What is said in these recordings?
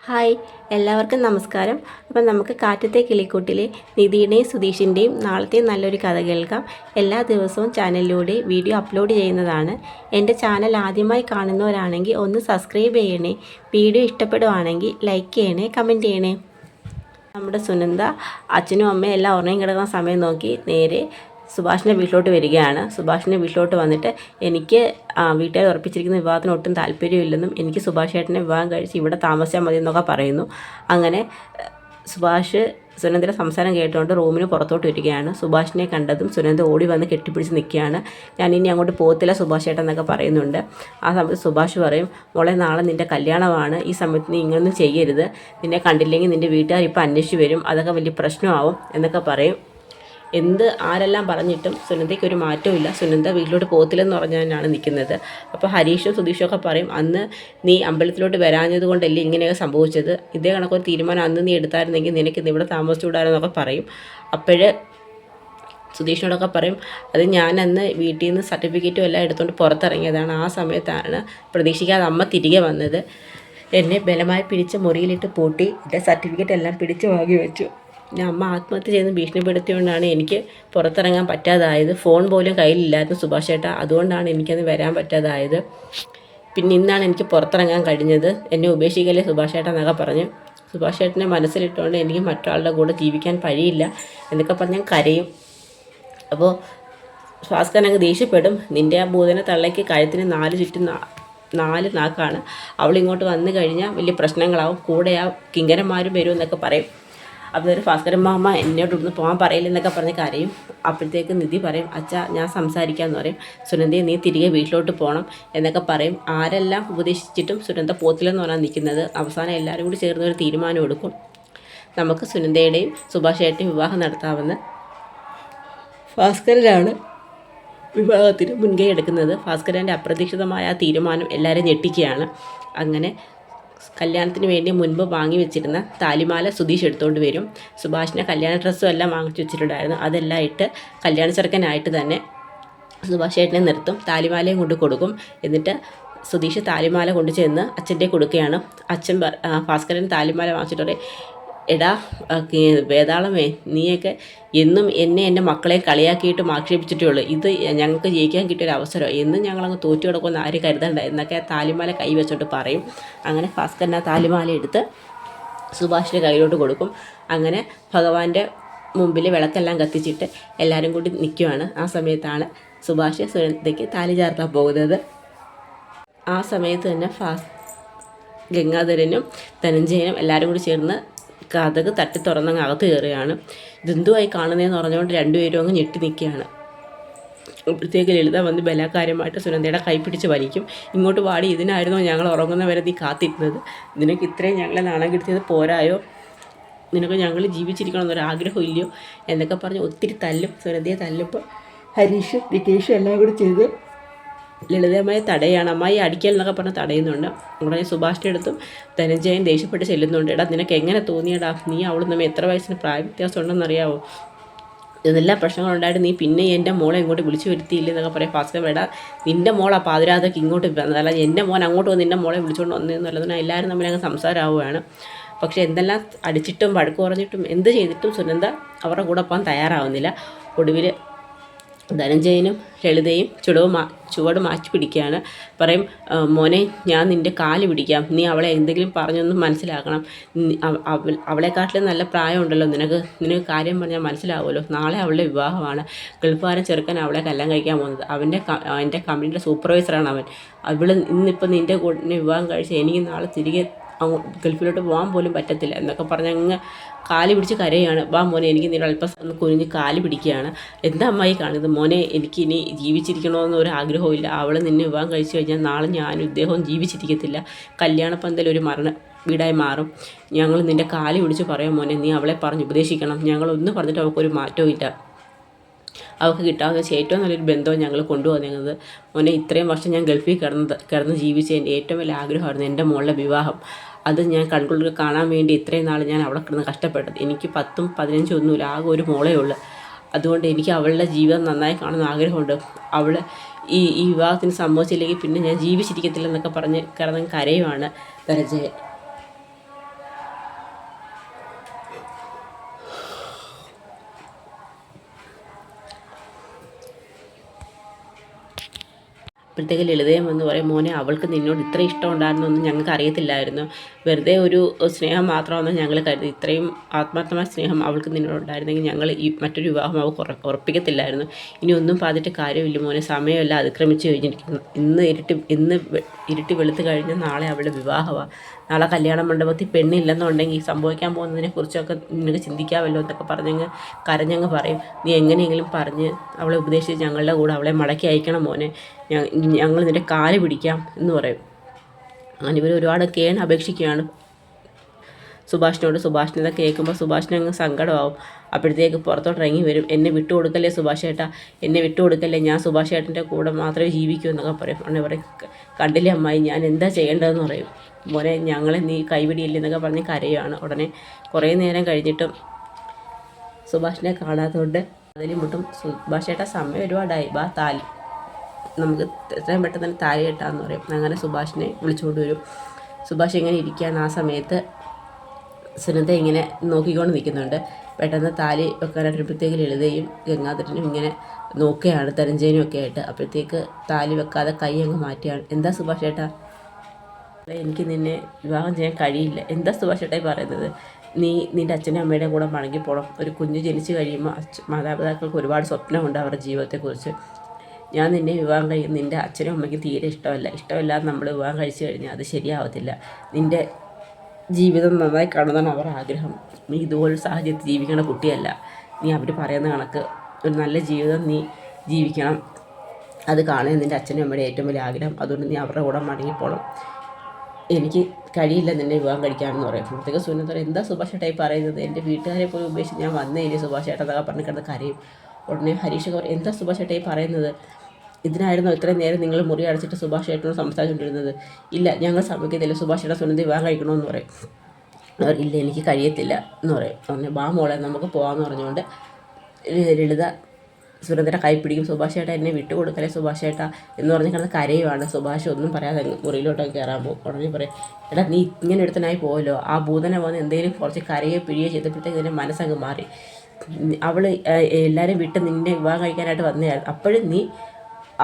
Hi, എല്ലാവർക്കും നമസ്കാരം. അപ്പം നമുക്ക് കാറ്റത്തെ കിളിക്കൂട്ടിലെ നിധിയുടെയും സുധീഷിൻ്റെയും നാളത്തെ നല്ലൊരു കഥ കേൾക്കാം. എല്ലാ ദിവസവും ചാനലിലൂടെ വീഡിയോ അപ്ലോഡ് ചെയ്യുന്നതാണ്. എൻ്റെ ചാനൽ ആദ്യമായി കാണുന്നവരാണെങ്കിൽ ഒന്ന് സബ്സ്ക്രൈബ് ചെയ്യണേ. വീഡിയോ ഇഷ്ടപ്പെടുവാണെങ്കിൽ ലൈക്ക് ചെയ്യണേ, കമൻറ്റ് ചെയ്യണേ. നമ്മുടെ സുനന്ദ അച്ഛനും അമ്മയും എല്ലാം ഉറങ്ങി കിടക്കുന്ന സമയം നോക്കി നേരെ സുഭാഷിൻ്റെ വീട്ടിലോട്ട് വരികയാണ്. സുഭാഷിൻ്റെ വീട്ടിലോട്ട് വന്നിട്ട് എനിക്ക് വീട്ടുകാർ ഉറപ്പിച്ചിരിക്കുന്ന വിവാഹത്തിന് ഒട്ടും താല്പര്യമില്ലെന്നും എനിക്ക് സുഭാഷ് ഏട്ടനെ വിവാഹം കഴിച്ച് ഇവിടെ താമസിച്ചാൽ മതി എന്നൊക്കെ പറയുന്നു. അങ്ങനെ സുഭാഷ് സുനന്ദയുടെ സംസാരം കേട്ടുകൊണ്ട് റൂമിന് പുറത്തോട്ട് വരികയാണ്. സുഭാഷിനെ കണ്ടതും സുനന്ദ ഓടി വന്ന് കെട്ടിപ്പിടിച്ച് നിൽക്കുകയാണ്. ഞാൻ ഇനി അങ്ങോട്ട് പോകത്തില്ല സുഭാഷ് ഏട്ടൻ എന്നൊക്കെ പറയുന്നുണ്ട്. ആ സമയത്ത് സുഭാഷ് പറയും, മോളെ നാളെ നിൻ്റെ കല്യാണമാണ്, ഈ സമയത്ത് നീ ഇങ്ങനൊന്നും ചെയ്യരുത്, നിന്നെ കണ്ടില്ലെങ്കിൽ നിൻ്റെ വീട്ടുകാർ ഇപ്പോൾ അന്വേഷിച്ച് വരും, അതൊക്കെ വലിയ പ്രശ്നമാവും എന്നൊക്കെ പറയും. ആരെല്ലാം പറഞ്ഞിട്ടും സുനന്ദയ്ക്ക് ഒരു മാറ്റവും ഇല്ല. സുനന്ദ വീട്ടിലോട്ട് പോകത്തില്ലെന്ന് പറഞ്ഞാണ് നിൽക്കുന്നത്. അപ്പോൾ ഹരീഷും സുധീഷും ഒക്കെ പറയും, അന്ന് നീ അമ്പലത്തിലോട്ട് വരാഞ്ഞത് കൊണ്ടല്ലേ ഇങ്ങനെയൊക്കെ സംഭവിച്ചത്, ഇതേ കണക്കൊരു തീരുമാനം അന്ന് നീ എടുത്തായിരുന്നെങ്കിൽ നിനക്ക് ഇവിടെ താമസിച്ചുകൂടാരെന്നൊക്കെ പറയും. അപ്പോഴ് സുധീഷിനോടൊക്കെ പറയും, അത് ഞാൻ അന്ന് വീട്ടിൽ നിന്ന് സർട്ടിഫിക്കറ്റും എല്ലാം എടുത്തുകൊണ്ട് പുറത്തിറങ്ങിയതാണ്. ആ സമയത്താണ് പ്രതീക്ഷിക്കാതെ അമ്മ തിരികെ വന്നത്. എന്നെ ബലമായി പിടിച്ച് മുറിയിലിട്ട് പൂട്ടി എൻ്റെ സർട്ടിഫിക്കറ്റ് എല്ലാം പിടിച്ച് വാങ്ങി വെച്ചു. ഞാൻ അമ്മ ആത്മഹത്യ ചെയ്ത് ഭീഷണിപ്പെടുത്തിയോണ്ടാണ് എനിക്ക് പുറത്തിറങ്ങാൻ പറ്റാതായത്. ഫോൺ പോലും കയ്യിലില്ലായിരുന്നു സുഭാഷ് ചേട്ടാ, അതുകൊണ്ടാണ് എനിക്കത് വരാൻ പറ്റാതായത്. പിന്നെ ഇന്നാണ് എനിക്ക് പുറത്തിറങ്ങാൻ കഴിഞ്ഞത്, എന്നെ ഉപേക്ഷിക്കല്ലേ സുഭാഷ് ചേട്ടാ എന്നൊക്കെ പറഞ്ഞ് സുഭാഷ് ചേട്ടനെ മനസ്സിലിട്ടുകൊണ്ട് എനിക്ക് മറ്റൊരാളുടെ കൂടെ ജീവിക്കാൻ കഴിയില്ല എന്നൊക്കെ പറഞ്ഞ് ഞാൻ കരയും. അപ്പോൾ ഭാസ്കരൻ അങ്ങ് ദേഷ്യപ്പെടും, നിൻ്റെ ആ ഭൂതന തള്ളയ്ക്ക് കഴുത്തിന് നാല് നാക്കാണ്, അവളിങ്ങോട്ട് വന്നു കഴിഞ്ഞാൽ വലിയ പ്രശ്നങ്ങളാവും, കൂടെ ആ കിങ്കരന്മാരും വരും എന്നൊക്കെ പറയും. അപ്പോൾ ഭാസ്കരൻ മാമ എന്നോട് ഇവിടുന്ന് പോകാൻ പറയില്ലെന്നൊക്കെ പറഞ്ഞ് കരയും. അപ്പോഴത്തേക്ക് നിധി പറയും, അച്ഛാ ഞാൻ സംസാരിക്കാമെന്ന് പറയും. സുനന്ദയെ നീ തിരികെ വീട്ടിലോട്ട് പോകണം എന്നൊക്കെ പറയും. ആരെല്ലാം ഉപദേശിച്ചിട്ടും സുനന്ദ പോത്തില്ലെന്ന് പറഞ്ഞാൽ നിൽക്കുന്നത്. അവസാനം എല്ലാവരും കൂടി ചേർന്ന് ഒരു തീരുമാനം എടുക്കും, നമുക്ക് സുനന്ദയുടെയും സുഭാഷ് ഏട്ടൻ്റെയും വിവാഹം നടത്താമെന്ന്. ഭാസ്കരനാണ് വിവാഹത്തിന് മുൻകൈ എടുക്കുന്നത്. ഭാസ്കരൻ്റെ അപ്രതീക്ഷിതമായ ആ തീരുമാനം എല്ലാവരും ഞെട്ടിക്കുകയാണ്. അങ്ങനെ കല്യാണത്തിന് വേണ്ടി മുൻപ് വാങ്ങി വെച്ചിരുന്ന താലിമാല സുധീഷ് എടുത്തുകൊണ്ട് വരും. സുഭാഷിൻ്റെ കല്യാണ ഡ്രസ്സും എല്ലാം വാങ്ങിച്ചു വെച്ചിട്ടുണ്ടായിരുന്നു. അതെല്ലാം ഇട്ട് കല്യാണ ചെറുക്കനായിട്ട് തന്നെ സുഭാഷ് ഏട്ടനെ നിർത്തും. താലിമാലയും കൊണ്ട് കൊടുക്കും. എന്നിട്ട് സുധീഷ് താലിമാല കൊണ്ട് ചെന്ന് അച്ഛൻ്റെ കൊടുക്കുകയാണ്. അച്ഛൻ ഭാസ്കരൻ താലിമാല വാങ്ങിച്ചിട്ട് പറയും, എടാ വേതാളമേ, നീയൊക്കെ എന്നും എൻ്റെ മക്കളെ കളിയാക്കിയിട്ടും ആക്ഷേപിച്ചിട്ടേ ഉള്ളൂ, ഇത് ഞങ്ങൾക്ക് ജയിക്കാൻ കിട്ടിയൊരു അവസരം, എന്നും ഞങ്ങളങ്ങ് തോറ്റു കിടക്കുമെന്ന് ആരും കരുതണ്ട എന്നൊക്കെ താലിമാല കൈ വെച്ചോട്ട് പറയും. അങ്ങനെ ഭാസ്കരൻ ആ താലിമാല എടുത്ത് സുഭാഷിൻ്റെ കയ്യിലോട്ട് കൊടുക്കും. അങ്ങനെ ഭഗവാന്റെ മുമ്പിൽ വിളക്കെല്ലാം കത്തിച്ചിട്ട് എല്ലാവരും കൂടി നിൽക്കുവാണ്. ആ സമയത്താണ് സുഭാഷ് സുനന്ദയ്ക്ക് താലി ചാർത്താൻ പോകുന്നത്. ആ സമയത്ത് തന്നെ ഗംഗാധരനും ധനഞ്ജയനും എല്ലാവരും കൂടി ചേർന്ന് കഥക് തട്ടി തുറന്നങ്ങ് അകത്ത് കയറുകയാണ്. ഇതെന്തുമായി കാണുന്നതെന്ന് പറഞ്ഞുകൊണ്ട് രണ്ടുപേരും അങ്ങ് ഞെട്ടി നിൽക്കുകയാണ്. അപ്പോഴത്തേക്ക് ലളിത വന്ന് ബലാകാരമായിട്ട് സുനന്ദയുടെ കൈ പിടിച്ച് വലിക്കും. ഇങ്ങോട്ട് വാടി, ഇതിനായിരുന്നോ ഞങ്ങൾ ഉറങ്ങുന്നവരെ നീ കാത്തിരുന്നത്, നിനക്ക് ഇത്രയും ഞങ്ങളെ നാണം കിട്ടിയത് പോരായോ, നിനക്ക് ഞങ്ങൾ ജീവിച്ചിരിക്കണമെന്നൊരാഗ്രഹം ഇല്ലയോ എന്നൊക്കെ പറഞ്ഞ് ഒത്തിരി തല്ലും. സുനന്ദയെ തല്ലുമ്പോൾ ഹരീഷും വികേഷും എല്ലാം കൂടി ചെയ്ത് ലളിതമായി തടയാണ്. അമ്മായി അടിക്കൽ എന്നൊക്കെ പറഞ്ഞ് തടയുന്നുണ്ട്. ഉടനെ സുഭാഷിൻ്റെ അടുത്തും ധനഞ്ജയൻ ദേഷ്യപ്പെട്ട് ചെല്ലുന്നുണ്ട്. എടാ നിനക്ക് എങ്ങനെ തോന്നിയടാ, നീ അവളും തമ്മിൽ എത്ര വയസ്സിന് പ്രായ വ്യത്യാസം ഉണ്ടെന്നറിയാവോ, ഇതെല്ലാം പ്രശ്നങ്ങളുണ്ടായിട്ട് നീ പിന്നെ എൻ്റെ മോളെ ഇങ്ങോട്ട് വിളിച്ചു വരുത്തിയില്ല എന്നൊക്കെ പറയാം. ഭാസ്കരൻ, എടാ നിൻ്റെ മോളാ പാതിരാതൊക്കെ ഇങ്ങോട്ട് വന്നതല്ല, എൻ്റെ മോൻ അങ്ങോട്ട് വന്ന് നിൻ്റെ മോളെ വിളിച്ചുകൊണ്ട് വന്നതെന്നുള്ളതിന് എല്ലാവരും തമ്മിൽ അങ്ങ് സംസാരമാവുകയാണ്. പക്ഷേ എന്തെല്ലാം അടിച്ചിട്ടും വഴക്ക് പറഞ്ഞിട്ടും എന്ത് ചെയ്തിട്ടും സുനന്ദ അവരുടെ കൂടെ പോകാൻ തയ്യാറാവുന്നില്ല. ഒടുവിൽ ധനഞ്ജയനും ലളിതയും ചുവട് മാറ്റി പിടിക്കുകയാണ്. പറയും, മോനെ ഞാൻ നിൻ്റെ കാല് പിടിക്കാം, നീ അവളെ എന്തെങ്കിലും പറഞ്ഞൊന്നും മനസ്സിലാക്കണം, അവളെക്കാട്ടിലും നല്ല പ്രായമുണ്ടല്ലോ നിനക്ക് കാര്യം പറഞ്ഞാൽ മനസ്സിലാവുമല്ലോ, നാളെ അവളുടെ വിവാഹമാണ്, ഗൾഫുകാരൻ ചെറുക്കൻ അവളെ കല്യാണം കഴിക്കാൻ പോകുന്നത്, എൻ്റെ കമ്പനിയുടെ സൂപ്പർവൈസറാണ് അവൻ, ഇന്നിപ്പോൾ നിൻ്റെ കൂടെ വിവാഹം കഴിച്ച് എനിക്ക് നാളെ തിരികെ ഗൾഫിലോട്ട് പോകാൻ പോലും പറ്റത്തില്ല എന്നൊക്കെ പറഞ്ഞ് അങ്ങ് കാല് പിടിച്ച് കരയാണ്. വാ മോനെ, എനിക്ക് നീ അല്പം ഒന്ന് കുനിഞ്ഞ് കാല് പിടിക്കുകയാണ്. എന്താ അമ്മായി കാണുന്നത്, മോനെ എനിക്കിനി ജീവിച്ചിരിക്കണമെന്നൊരു ആഗ്രഹമില്ല, അവൾ നിന്നെ വിവാഹം കഴിച്ചു കഴിഞ്ഞാൽ നാളെ ഞാനും ഇദ്ദേഹവും ജീവിച്ചിരിക്കത്തില്ല, കല്യാണപ്പന്തൽ ഒരു മരണ വീടായി മാറും, ഞങ്ങൾ നിൻ്റെ കാല് പിടിച്ച് പറയാം മോനെ, നീ അവളെ പറഞ്ഞ് ഉപദേശിക്കണം, ഞങ്ങളൊന്നും പറഞ്ഞിട്ട് അവൾക്കൊരു മാറ്റവും ഇല്ല, അവൾക്ക് കിട്ടാവുന്ന ഏറ്റവും നല്ലൊരു ബന്ധവും ഞങ്ങൾ കൊണ്ടുവന്നത്, മോനെ ഇത്രയും വർഷം ഞാൻ ഗൾഫിൽ കിടന്ന് ജീവിച്ച എൻ്റെ ഏറ്റവും വലിയ ആഗ്രഹമായിരുന്നു എൻ്റെ മോളുടെ വിവാഹം, അത് ഞാൻ കൺകുളിർ കാണാൻ വേണ്ടി ഇത്രയും നാൾ ഞാൻ അവിടെ കിടന്ന് കഷ്ടപ്പെട്ടത്, എനിക്ക് 10ഉം 15ഉം ഒന്നുമില്ല, ആകെ ഒരു മോളേ ഉള്ളൂ, അതുകൊണ്ട് എനിക്ക് അവളുടെ ജീവിതം നന്നായി കാണുന്ന ആഗ്രഹമുണ്ട്, അവൾ ഈ വിവാഹത്തിന് സമ്മതിച്ചില്ലെങ്കിൽ പിന്നെ ഞാൻ ജീവിച്ചിരിക്കത്തില്ല എന്നൊക്കെ പറഞ്ഞ് കിടന്ന് കരയുവാണ് ധനഞ്ജയൻ. അപ്പോഴത്തേക്ക് ലളിതയും എന്ന് പറയും, മോനെ അവൾക്ക് നിന്നോട് ഇത്ര ഇഷ്ടം ഉണ്ടായിരുന്നൊന്നും ഞങ്ങൾക്ക് അറിയത്തില്ലായിരുന്നു, വെറുതെ ഒരു സ്നേഹം മാത്രമെന്ന് ഞങ്ങൾ കരുതി, ഇത്രയും ആത്മാർത്ഥമായ സ്നേഹം അവൾക്ക് നിന്നോട് ഉണ്ടായിരുന്നെങ്കിൽ ഞങ്ങൾ ഈ മറ്റൊരു വിവാഹം അവൾക്ക് ഉറപ്പിക്കത്തില്ലായിരുന്നു. ഇനി ഒന്നും പാതിട്ട് കാര്യമില്ല മോനെ, സമയമെല്ലാം അതിക്രമിച്ച് കഴിഞ്ഞിരിക്കുന്നു. ഇന്ന് ഇരുട്ടി വെളുത്ത് കഴിഞ്ഞ് നാളെ അവളുടെ വിവാഹമാണ്. നാളെ കല്യാണ മണ്ഡപത്തിൽ പെണ്ണില്ലെന്നുണ്ടെങ്കിൽ സംഭവിക്കാൻ പോകുന്നതിനെക്കുറിച്ചൊക്കെ നിനക്ക് ചിന്തിക്കാമല്ലോ എന്നൊക്കെ പറഞ്ഞങ്ങ് കരഞ്ഞങ്ങ് പറയും. നീ എങ്ങനെയെങ്കിലും പറഞ്ഞ് അവളെ ഉപദേശിച്ച് ഞങ്ങളുടെ കൂടെ അവളെ മടക്കി അയക്കണം മോനെ, ഞങ്ങൾ നിൻ്റെ കാല് പിടിക്കാം എന്ന് പറയും. അങ്ങനെ ഇവർ ഒരുപാട് അപേക്ഷിക്കുകയാണ് സുഭാഷിനോട്. സുഭാഷിനെ കേൾക്കുമ്പോൾ സുഭാഷിന് അങ്ങ് സങ്കടമാവും. അപ്പോഴത്തേക്ക് പുറത്തോട്ട് ഇറങ്ങി വരും. എന്നെ വിട്ടുകൊടുക്കല്ലേ സുഭാഷേട്ടാ, എന്നെ വിട്ടുകൊടുക്കല്ലേ, ഞാൻ സുഭാഷേട്ടൻ്റെ കൂടെ മാത്രമേ ജീവിക്കൂ എന്നൊക്കെ പറയും. അങ്ങനെ പറയും, കണ്ടില്ലേ അമ്മായി ഞാൻ എന്താ ചെയ്യേണ്ടതെന്ന് പറയും. മോനെ ഞങ്ങളെ നീ കൈപിടിയില്ലേ എന്നൊക്കെ പറഞ്ഞ് കരയുകയാണ്. ഉടനെ കുറേ നേരം കഴിഞ്ഞിട്ടും സുഭാഷിനെ കാണാത്തതുകൊണ്ട് അതിലും മുട്ടും, സുഭാഷേട്ടാ സമയം ഒരുപാടായി, ബാ താലി നമുക്ക് എത്രയും പെട്ടെന്ന് തന്നെ താലി കെട്ടാമെന്ന് പറയും. അങ്ങനെ സുഭാഷിനെ വിളിച്ചുകൊണ്ട് വരും. സുഭാഷ് ഇങ്ങനെ ഇരിക്കുകയാണ്. ആ സമയത്ത് സുനന്ദ ഇങ്ങനെ നോക്കിക്കൊണ്ട് നിൽക്കുന്നുണ്ട്. പെട്ടെന്ന് താലി വെക്കാനായിട്ടപ്പോഴത്തേക്ക് ലളിതയും ഗംഗാധരനും ഇങ്ങനെ നോക്കുകയാണ്, ധനഞ്ജയനും ഒക്കെ ആയിട്ട്. അപ്പോഴത്തേക്ക് താലി വെക്കാതെ കൈ അങ്ങ് മാറ്റുകയാണ്. എന്താ സുഭാഷ് ഏട്ടാ, എനിക്ക് നിന്നെ വിവാഹം ചെയ്യാൻ കഴിയില്ല. എന്താ സുഭാഷ് ഏട്ടായി പറയുന്നത്? നീ നിൻ്റെ അച്ഛനും അമ്മയുടെയും കൂടെ മടങ്ങിപ്പോണം. ഒരു കുഞ്ഞ് ജനിച്ച് കഴിയുമ്പോൾ മാതാപിതാക്കൾക്ക് ഒരുപാട് സ്വപ്നമുണ്ട് അവരുടെ ജീവിതത്തെക്കുറിച്ച്. ഞാൻ നിന്നെ വിവാഹം കഴിക്കും, നിൻ്റെ അച്ഛനും അമ്മയ്ക്കും തീരെ ഇഷ്ടമില്ലാതെ നമ്മൾ വിവാഹം കഴിച്ചു കഴിഞ്ഞാൽ അത് ശരിയാവത്തില്ല. നിൻ്റെ ജീവിതം നന്നായി കാണുന്നതാണ് അവർ ആഗ്രഹം. നീ ഇതുപോലൊരു സാഹചര്യത്തിൽ ജീവിക്കുന്ന കുട്ടിയല്ല. നീ അവർ പറയുന്ന കണക്ക് ഒരു നല്ല ജീവിതം നീ ജീവിക്കണം. അത് കാണാൻ നിൻ്റെ അച്ഛനും അമ്മയുടെ ഏറ്റവും വലിയ ആഗ്രഹം. അതുകൊണ്ട് നീ അവരുടെ കൂടെ മടങ്ങിപ്പോണം. എനിക്ക് കഴിയില്ല നിന്നെ വിവാഹം കഴിക്കാമെന്ന് പറയും. അപ്പോഴത്തേക്ക് സുനന്ദ പറയും, എന്താ സുഭാഷ് ഏട്ടായി പറയുന്നത്? എൻ്റെ വീട്ടുകാരെ പോയി ഉപേക്ഷിച്ച് ഞാൻ വന്നേലേ സുഭാഷ് ഏട്ടാ എന്നൊക്കെ പറഞ്ഞ് കിടന്ന് കരയും. ഉടനെ ഹരീഷ് പറയും, എന്താ സുഭാഷ് ഏട്ടായി പറയുന്നത്? ഇതിനായിരുന്നു ഇത്രയും നേരം നിങ്ങൾ മുറി അടച്ചിട്ട് സുഭാഷ് ഏട്ടനോട് സംസാരിച്ചുകൊണ്ടിരുന്നത്? ഇല്ല, ഞങ്ങൾ സമ്മതിക്കത്തില്ല, സുഭാഷ് ഏട്ടൻ സുനന്ദ വിവാഹം കഴിക്കണമെന്ന് പറയും. അവർ ഇല്ല, എനിക്ക് കഴിയത്തില്ല എന്ന് പറയും. അങ്ങനെ ബാ മോളെ നമുക്ക് പോകാമെന്ന് പറഞ്ഞുകൊണ്ട് ലളിത സുനന്ദയുടെ കൈ പിടിക്കും. സുഭാഷ് ഏട്ടാ എന്നെ വിട്ടുകൊടുക്കലേ സുഭാഷ് ഏട്ടാ എന്ന് പറഞ്ഞ് കിടന്ന് കരയുവാണ്. സുഭാഷ് ഒന്നും പറയാതെ മുറിയിലോട്ടൊക്കെ കയറാൻ പോകും. ഉടനെ പറയും, എടാ നീ ഇങ്ങനെ എടുത്തനായി പോയല്ലോ, ആ ഭൂതനെ വന്ന് എന്തെങ്കിലും കുറച്ച് കരയോ പിഴിയോ ചെയ്തപ്പോഴത്തേക്ക് ഇതിൻ്റെ മനസ്സങ്ങ് മാറി. അവൾ എല്ലാവരും വിട്ട് നിന്നെ വിവാഹം കഴിക്കാനായിട്ട് വന്നതായിരുന്നു. അപ്പോഴും നീ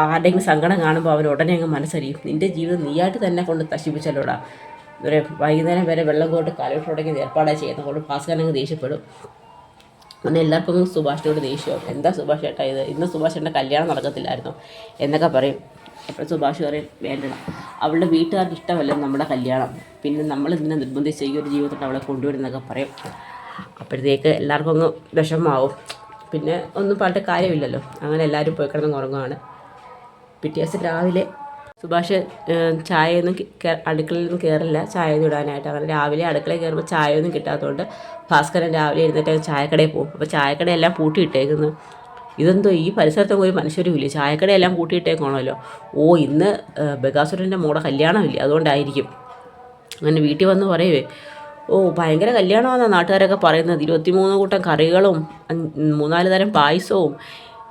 ആരുടെയെങ്കിലും സങ്കടം കാണുമ്പോൾ അവൻ ഉടനെ അങ്ങ് മനസ്സറിയും. നിൻ്റെ ജീവിതം നീയായിട്ട് തന്നെ കൊണ്ട് നശിപ്പിച്ചല്ലോടാ. വൈകുന്നേരം വരെ വെള്ളം കൊണ്ട് കാലോട്ടോടേക്ക് ഏർപ്പാടായി ചെയ്യുന്നത് കൊണ്ട് ഭാസ്കരനങ്ങ് ദേഷ്യപ്പെടും. അങ്ങനെ എല്ലാവർക്കും സുഭാഷിനോട് ദേഷ്യവും. എന്താ സുഭാഷ് ഏട്ടാ ഇത്, ഇന്ന് സുഭാഷിൻ്റെ കല്യാണം നടക്കത്തില്ലായിരുന്നു എന്നൊക്കെ പറയും. അപ്പോൾ സുഭാഷ് പറയും, വേണ്ടണം, അവളുടെ വീട്ടുകാർക്ക് ഇഷ്ടമല്ല നമ്മുടെ കല്യാണം, പിന്നെ നമ്മൾ ഇതിനെ നിർബന്ധിച്ച് ഈ ഒരു ജീവിതത്തിൽ അവളെ കൊണ്ടുവരുന്നൊക്കെ പറയും. അപ്പോഴത്തേക്ക് എല്ലാവർക്കും ഒന്ന് വിഷമമാവും. പിന്നെ ഒന്നും പറഞ്ഞിട്ട് കാര്യമില്ലല്ലോ. അങ്ങനെ എല്ലാവരും പോയി കിടന്ന് ഉറങ്ങുകയാണ്. പിറ്റേ ദിവസം രാവിലെ സുഭാഷ് ചായയൊന്നും അടുക്കളയിൽ നിന്നും കയറില്ല ചായയൊന്നും ഇടാനായിട്ട്. അങ്ങനെ രാവിലെ അടുക്കളയിൽ കയറുമ്പോൾ ചായയൊന്നും കിട്ടാത്തതുകൊണ്ട് ഭാസ്കരൻ രാവിലെ എഴുന്നേറ്റ് ചായക്കടയിൽ പോകും. അപ്പോൾ ചായക്കടയെല്ലാം പൂട്ടിയിട്ടേക്കുന്നു. ഇതെന്തോ ഈ പരിസരത്തൊക്കെ ഒരു മനുഷ്യരും ഇല്ല, ചായക്കടയെല്ലാം പൂട്ടിയിട്ടേക്കണമല്ലോ. ഓ ഇന്ന് ബഗാസുരൻ്റെ മോടെ കല്യാണമില്ല, അതുകൊണ്ടായിരിക്കും. അങ്ങനെ വീട്ടിൽ വന്ന് പറയുവേ, ഓ ഭയങ്കര കല്യാണമാണെന്നാണ് നാട്ടുകാരൊക്കെ പറയുന്നത്. 23 കൂട്ടം കറികളും 3-4 തരം പായസവും,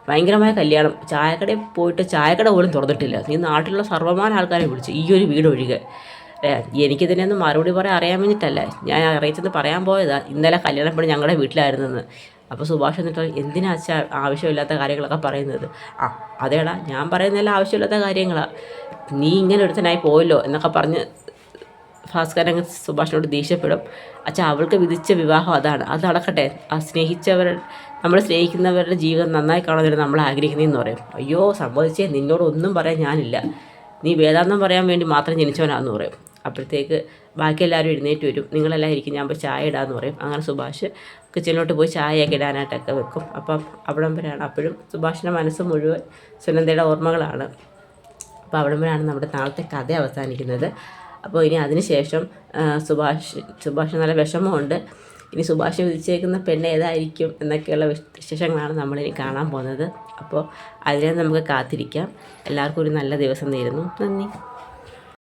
ഭയങ്കരമായ കല്യാണം. ചായക്കടയിൽ പോയിട്ട് ചായക്കട പോലും തുറന്നിട്ടില്ല. നീ നാട്ടിലുള്ള സർവ്വമാന ആൾക്കാരെ വിളിച്ചു, ഈ ഒരു വീട് ഒഴികെ. എനിക്കിതിനൊന്നും മറുപടി പറയാൻ അറിയാൻ വേണ്ടിയിട്ടല്ല ഞാൻ അറിയിച്ചെന്ന് പറയാൻ പോയതാണ്. ഇന്നലെ കല്യാണപ്പെട്ട് ഞങ്ങളുടെ വീട്ടിലായിരുന്നെന്ന്. അപ്പോൾ സുഭാഷ് എന്നിട്ട് എന്തിനാ വെച്ചാൽ ആവശ്യമില്ലാത്ത കാര്യങ്ങളൊക്കെ പറയുന്നത്? അതേടാ ഞാൻ പറയുന്നതെല്ലാം ആവശ്യമില്ലാത്ത കാര്യങ്ങളാണ്, നീ ഇങ്ങനെ ഒരുത്തനായി പോയല്ലോ എന്നൊക്കെ പറഞ്ഞ് ഭാസ്കരൻ സുഭാഷിനോട് ദേഷ്യപ്പെടും. അവൾക്ക് വിധിച്ച വിവാഹം അതാണ്, അത് നടക്കട്ടെ. നമ്മൾ സ്നേഹിക്കുന്നവരുടെ ജീവിതം നന്നായി കാണുന്നവരെ നമ്മൾ ആഗ്രഹിക്കുന്നതെന്ന് പറയും. അയ്യോ സമ്മതിച്ചേ, നിന്നോട് ഒന്നും പറയാൻ ഞാനില്ല, നീ വേദാന്തം പറയാൻ വേണ്ടി മാത്രം ജനിച്ചവനാന്ന് പറയും. അപ്പോഴത്തേക്ക് ബാക്കി എല്ലാവരും എഴുന്നേറ്റ് വരും. നിങ്ങളെല്ലാം ഇരിക്കും, ഞാൻ പോയി ചായ ഇടാമെന്ന് പറയും. അങ്ങനെ സുഭാഷ് കിച്ചണിലോട്ട് പോയി ചായയൊക്കെ ഇടാനായിട്ടൊക്കെ വെക്കും. അപ്പം അവിടം വരെയാണ്. അപ്പോഴും സുഭാഷിൻ്റെ മനസ്സ് മുഴുവൻ സുനന്ദയുടെ ഓർമ്മകളാണ്. അപ്പോൾ അവിടം വരെയാണ് നമ്മുടെ നാളത്തെ കഥ അവസാനിക്കുന്നത്. അപ്പോൾ ഇനി അതിനുശേഷം സുഭാഷ് നല്ല വിഷമമുണ്ട്. ഇനി സുഭാഷ് വിധിച്ചേക്കുന്ന പെണ്ണ് ഏതായിരിക്കും എന്നൊക്കെയുള്ള വിശേഷങ്ങളാണ് നമ്മളിനി കാണാൻ പോകുന്നത്. അപ്പോൾ അതിനെ നമുക്ക് കാത്തിരിക്കാം. എല്ലാവർക്കും ഒരു നല്ല ദിവസം നേരുന്നു. നന്ദി.